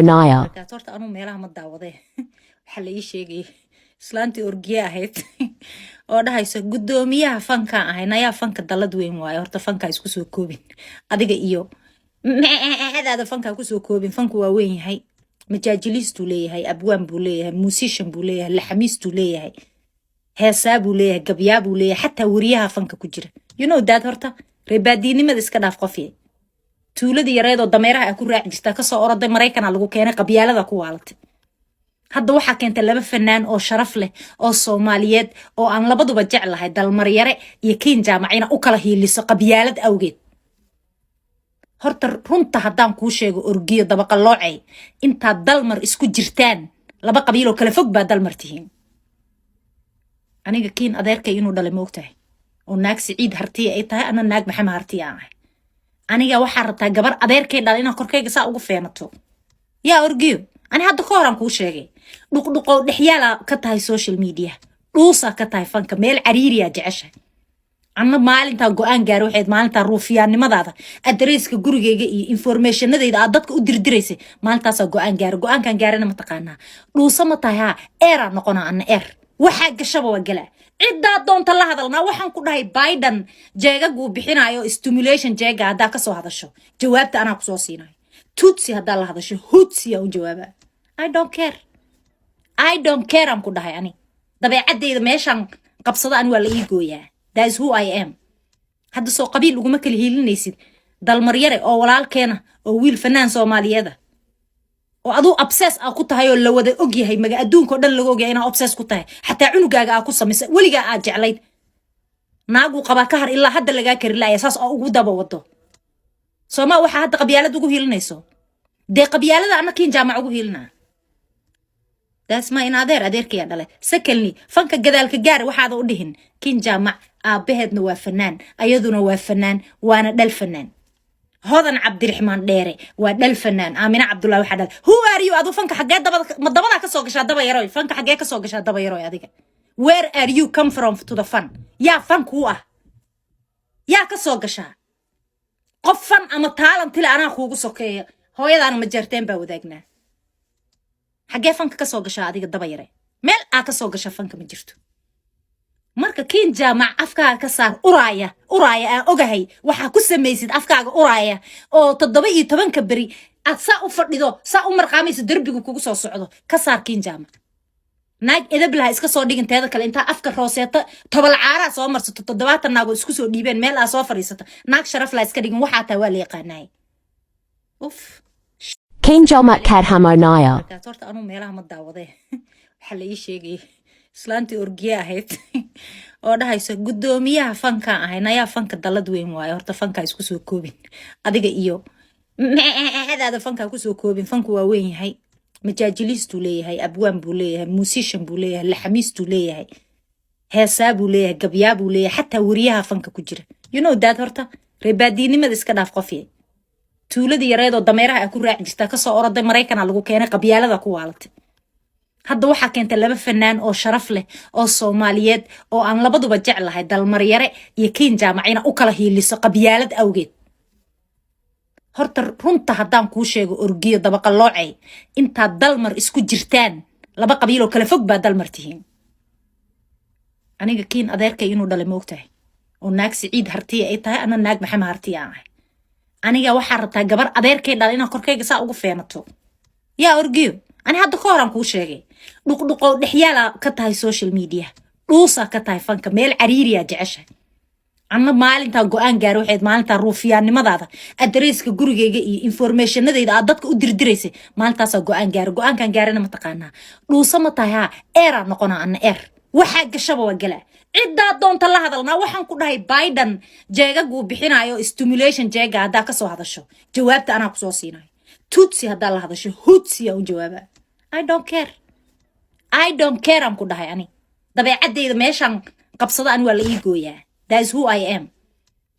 Naya. horta anuu meelaha ma daawade waxa la ii sheegay islaantii orgiye ahayd oo dhahayso gudoomiyaha fanka ahay nayaa fanka dalad weyn waayo horta fanka isku soo koobin adiga iyo hadaada fanka ku soo koobin fanku waa weyn yahay majaajilistu leeyahay abwaan buu leeyahay musician buu leeyahay laxamiistu leeyahay heesaa buu leeyahay gabyaa buu leeyahay xataa wariyaha fanka ku jira you know that horta reebaadiinimada iska dhaaf qofye tuuladii yareedoo dameeraha ay ku raaci jirtaa kasoo oroday Mareykan lagu keenay qabyaalada ku waalatay hadda waxa keentay laba fanaan oo sharaf leh oo Soomaaliyeed oo aan labaduba jeclahay dalmar yare iyo King Jaamacina u kala hiiliso qabyaalad awgeed horta runta haddaan kuu sheego orgiyo dabaqaloocay inta dalmar isku jirtaan laba qabiil oo kala fog baa dalmar tihiin aniga King adeerkay inuu dhalay moogtahay oo naag Siciid Hartiye ay tahay ana naag Maxamed Hartiye ah aniga waxa rabtaa gabar adeerkay dhal inaan korkayga saa ugu feenato yaa orgiyo ani hadda ka horan kuu sheegay dhuqdhuqo dhexyaala ka tahay social media dhuusa ka tahay fanka meel cariiriya jecesha anna maalinta go'aan gaar waxayd maalinta ruufiyaannimadaada adreeska gurigeyga iyo informationadeyda aad dadka u dirdireysay maalintaas go'aan gaar go'aankan gaarana ma taqaanaa dhuusa ma tahay ha era noqona anna waxa gashaba waa gala cidda doonta la hadalna waxaan ku dhahay Biden jeegagu bixinayo stimulation jeega hada ka soo hadasho jawaabta ana ku soo siinayo tutsi hada la hadasho hutsi aan jawaaba I don't care aan ku dhahay ani dabeecadeyda meeshan qabsada aan waa la ii gooyaa that is who I am hada soo qabiil ugu ma kala hiilinaysid dalmar yare oo walaalkeena oo wiil fanaan Soomaaliyeed oo adu obsess ah ku tahay oo la wada og yahay maga adduunka dhan lagu ogyahay inaa obsess ku tahay xataa cunugaaga ah ku sameysay waliga aad jeclayd naagu qaba ka har ilaa hadda laga kari laaya saas oo ugu daba wado Soomaa waxa hadda qabyaalad ugu hiilinayso de qabyaalada ana King Jaamac ugu hiilina that's my adeerkay dhalay sakalni fanka gadaalka gaar waxaad u dhihin King Jaamac aabaheedna waa fanaan ayaduna waa fanaan waana dhal fanaan هذا عبد الرحمن ديري ودل فنان آمنة عبد الله وحدل who are you أدو فنك حاجات دبا كسوق شاد دبا يروي فنك حاجات كسوق شاد دبا يروي أديك where are you come from to the fun يا فنك هو يا كسوق شاد قفن أما تعلم تلا أنا أخوك سوكي هو يدا أنا مجرتين بودقنا حاجات فنك كسوق شاد أديك دبا يروي مل أكسوق شاد فنك مجرتو marka King Jaamac afkaaga ka saar uraaya ogahay waxa ku sameeysid afkaaga uraaya oo 17 ka bari aad saa u fadhido saa u marqaamayso darbigu kugu soo socdo ka saar King Jaamac naag edablaha iska soo dhiganteeda kale inta afka rooseeta tobol caara soo marsato 70 naago isku soo dhiibeen meel aa soo fariisato naag sharaf la iska dhigin waxa taa waa la yaqaanay King Jaamac Kadhamar Naya. horta anuu meelaha ma daawade waxa la ii sheegay islaantii orgiye ahayd oo dhahayso gudoomiyaha fanka ahay nayaa fanka dalad weyn waayo horta fanka isku soo koobin adiga iyo hadaada fanka ku soo koobin fanku waa weyn yahay majaajilistu leeyahay abwaan buu leeyahay musician buu leeyahay laxamiistu leeyahay heesaa buu leeyahay gabyaa buu leeyahay xataa wariyaha fanka ku jira you know that horta reebaadiinimada iska dhaaf qofye tuuladii yareedoo dameeraha ay ku raaci jirtaa kasoo oroday Mareykan lagu keenay qabyaalada ku waalatay hadda waxa keentay laba fanaan oo sharaf leh oo Soomaaliyeed oo aan labaduba jeclahay dalmar yare iyo King Jaamacina u kala hiiliso qabyaalad awgeed horta runta haddaan kuu sheego orgiyo dabaqaloocay inta dalmar isku jirtaan laba qabiil oo kala fog baa dalmar tihiin aniga King adeerkay inuu dhalay moogtahay oo naag Siciid Hartiye ay tahay ana naag Maxamed Hartiye ah aniga waxa rabtaa gabar adeerkay dhal inaan korkayga saa ugu feenato yaa orgiyo ani hadda ka horan kuu sheegay dhuqdhuqo dhexyaala ka tahay social media dhuusa ka tahay fanka meel cariiriya jecesha anna maalinta go'aan gaar waxayd maalinta ruufiyaannimadaada adreeska gurigeyga iyo informationadeyda aad dadka u dirdireysay maalintaas go'aan gaar go'aankan gaarana ma taqaanaa dhuusa ma tahay ha era noqona anna waxa gashaba waa gala cidda doonta la hadalna waxaan ku dhahay Biden jeegagu bixinayo stimulation jeega hada ka soo hadasho jawaabta ana ku soo siinayo tutsi hada la hadasho hutsi aan jawaaba I don't care aan ku dhahay ani dabeecadeyda meeshan qabsada aan waa la ii gooyaa that is who I am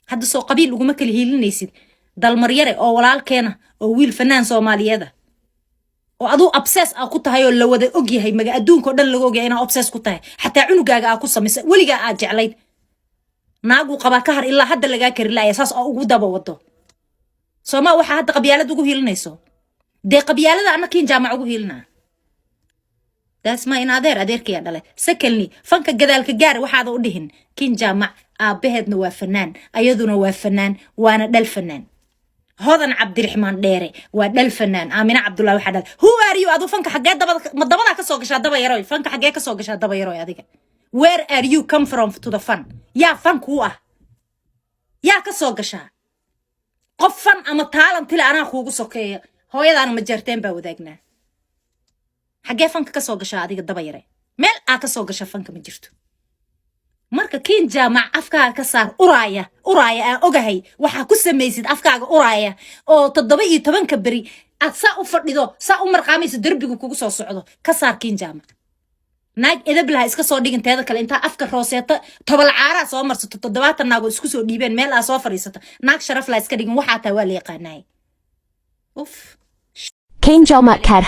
hada soo qabiil ugu ma kala hiilinaysid dalmar yare oo walaalkeena oo wiil fanaan Soomaaliyeed oo adu obsess ah ku tahay oo la wada og yahay maga adduunka dhan lagu ogyahay inaa obsess ku tahay xataa cunugaaga ah ku sameysay waliga aad jeclayd naagu qaba ka har ilaa hadda laga kari laaya saas oo ugu daba wado Soomaa waxa hadda qabyaalad ugu hiilinayso dee qabyaalada anna kiin jaamac ugu hiilinaa that's my adeerkaya dhalay secondly fanka gadaalka gaar waxaad u dhihin kiin jaamac aabaheedna waa fanaan ayaduna waa fanaan waana dhal fanaan hodan cabdiraxmaan dheere waa dhal fanaan aamina cabdullaahi waxa dhal who are you adu fanka xagee dabada ka soo gashaa daba yaroy fanka xagee ka soo gashaa daba yaroy adiga where are you come from to the fun yaa fanku ah yaa ka soo gashaa qof fan ama talent ila anaa kuugu sokeeya hooyadaana ma jarteen baa wadaagnaa xagee fanka ka soo gashaa adiga daba yare meel aa ka soo gasha fanka ma jirto marka kiin jaamac afkaaga ka saar uraaya aan ogahay waxa ku sameeysid afkaaga uraaya oo 17 bari aad saa u fadhido saa u marqaamayso darbigu kugu soo socdo ka saar kiin jaamac naag edablaha iska soo dhiginteeda kale inta afka rooseeta tobol caara soo marsato 70 naago isku soo dhiibeen meel aa soo fariisato naag sharaf la iska dhigin waxa taa waa la yaqaanay King Jamat Cat